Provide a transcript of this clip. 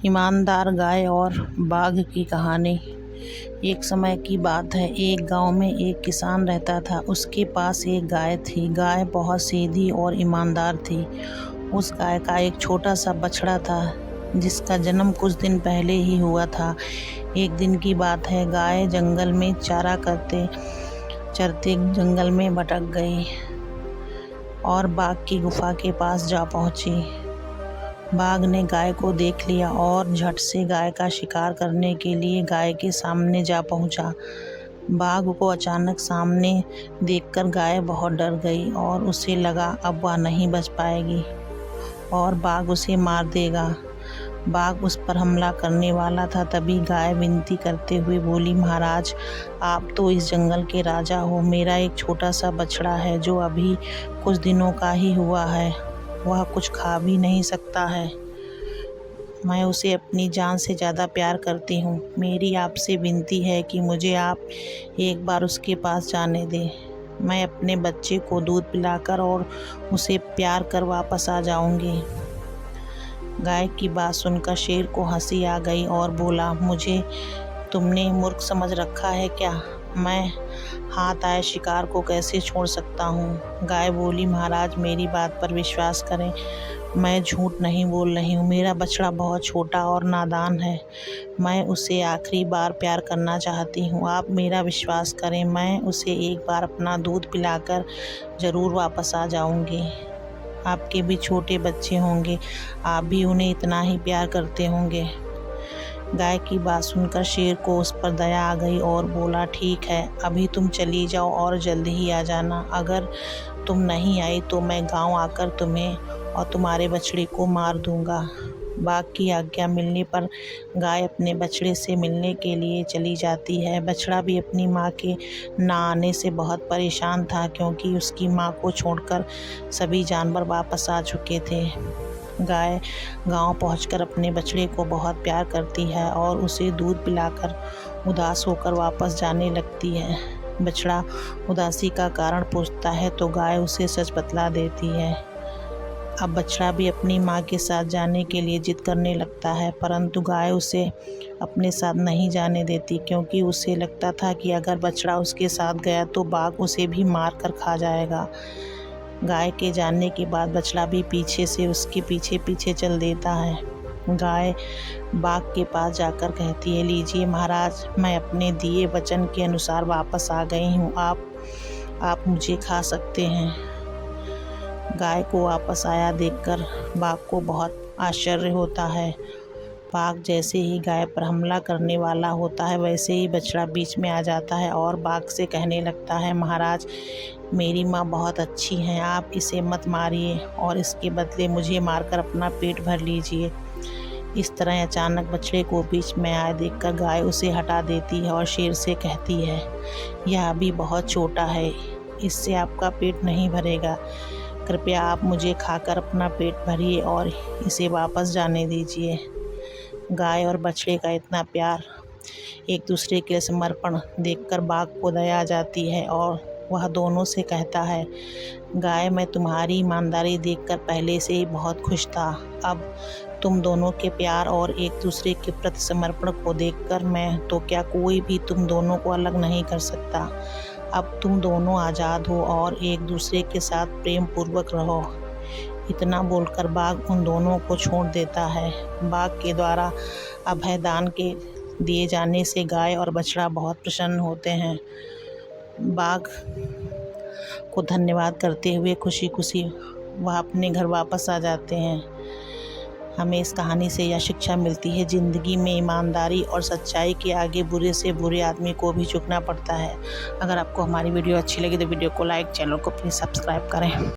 ईमानदार गाय और बाघ की कहानी। एक समय की बात है, एक गांव में एक किसान रहता था। उसके पास एक गाय थी। गाय बहुत सीधी और ईमानदार थी। उस गाय का एक छोटा सा बछड़ा था जिसका जन्म कुछ दिन पहले ही हुआ था। एक दिन की बात है, गाय जंगल में चारा चरते जंगल में भटक गई और बाघ की गुफा के पास जा पहुंची। बाघ ने गाय को देख लिया और झट से गाय का शिकार करने के लिए गाय के सामने जा पहुंचा। बाघ को अचानक सामने देखकर गाय बहुत डर गई और उसे लगा अब वह नहीं बच पाएगी और बाघ उसे मार देगा। बाघ उस पर हमला करने वाला था, तभी गाय विनती करते हुए बोली, महाराज, आप तो इस जंगल के राजा हो। मेरा एक छोटा सा बछड़ा है जो अभी कुछ दिनों का ही हुआ है। वह कुछ खा भी नहीं सकता है। मैं उसे अपनी जान से ज़्यादा प्यार करती हूँ। मेरी आपसे विनती है कि मुझे आप एक बार उसके पास जाने दें। मैं अपने बच्चे को दूध पिलाकर और उसे प्यार कर वापस आ जाऊँगी। गाय की बात सुनकर शेर को हंसी आ गई और बोला, मुझे तुमने मूर्ख समझ रखा है क्या? मैं हाथ आए शिकार को कैसे छोड़ सकता हूँ? गाय बोली, महाराज, मेरी बात पर विश्वास करें, मैं झूठ नहीं बोल रही हूँ। मेरा बछड़ा बहुत छोटा और नादान है। मैं उसे आखिरी बार प्यार करना चाहती हूँ। आप मेरा विश्वास करें, मैं उसे एक बार अपना दूध पिलाकर ज़रूर वापस आ जाऊँगी। आपके भी छोटे बच्चे होंगे, आप भी उन्हें इतना ही प्यार करते होंगे। गाय की बात सुनकर शेर को उस पर दया आ गई और बोला, ठीक है, अभी तुम चली जाओ और जल्दी ही आ जाना। अगर तुम नहीं आई तो मैं गांव आकर तुम्हें और तुम्हारे बछड़े को मार दूंगा। बाघ की आज्ञा मिलने पर गाय अपने बछड़े से मिलने के लिए चली जाती है। बछड़ा भी अपनी माँ के ना आने से बहुत परेशान था, क्योंकि उसकी माँ को छोड़कर सभी जानवर वापस आ चुके थे। गाय गांव पहुंचकर अपने बछड़े को बहुत प्यार करती है और उसे दूध पिलाकर उदास होकर वापस जाने लगती है। बछड़ा उदासी का कारण पूछता है तो गाय उसे सच बतला देती है। अब बछड़ा भी अपनी माँ के साथ जाने के लिए जिद करने लगता है, परंतु गाय उसे अपने साथ नहीं जाने देती, क्योंकि उसे लगता था कि अगर बछड़ा उसके साथ गया तो बाघ उसे भी मार कर खा जाएगा। गाय के जाने के बाद बछड़ा भी पीछे से उसके पीछे पीछे चल देता है। गाय बाघ के पास जाकर कहती है, लीजिए महाराज, मैं अपने दिए वचन के अनुसार वापस आ गई हूँ। आप मुझे खा सकते हैं। गाय को वापस आया देखकर बाघ को बहुत आश्चर्य होता है। बाघ जैसे ही गाय पर हमला करने वाला होता है, वैसे ही बछड़ा बीच में आ जाता है और बाघ से कहने लगता है, महाराज, मेरी माँ बहुत अच्छी हैं, आप इसे मत मारिए और इसके बदले मुझे मारकर अपना पेट भर लीजिए। इस तरह अचानक बछड़े को बीच में आए देखकर गाय उसे हटा देती है और शेर से कहती है, यह अभी बहुत छोटा है, इससे आपका पेट नहीं भरेगा। कृपया आप मुझे खाकर अपना पेट भरिए और इसे वापस जाने दीजिए। गाय और बछड़े का इतना प्यार, एक दूसरे के समर्पण देखकर बाघ को दया आ जाती है और वह दोनों से कहता है, गाय, मैं तुम्हारी ईमानदारी देखकर पहले से ही बहुत खुश था। अब तुम दोनों के प्यार और एक दूसरे के प्रति समर्पण को देखकर मैं तो क्या, कोई भी तुम दोनों को अलग नहीं कर सकता। अब तुम दोनों आज़ाद हो और एक दूसरे के साथ प्रेम पूर्वक रहो। इतना बोलकर बाघ उन दोनों को छोड़ देता है। बाघ के द्वारा अभय दान के दिए जाने से गाय और बछड़ा बहुत प्रसन्न होते हैं। बाघ को धन्यवाद करते हुए खुशी खुशी वह अपने घर वापस आ जाते हैं। हमें इस कहानी से यह शिक्षा मिलती है, ज़िंदगी में ईमानदारी और सच्चाई के आगे बुरे से बुरे आदमी को भी झुकना पड़ता है। अगर आपको हमारी वीडियो अच्छी लगी तो वीडियो को लाइक, चैनल को प्लीज़ सब्सक्राइब करें।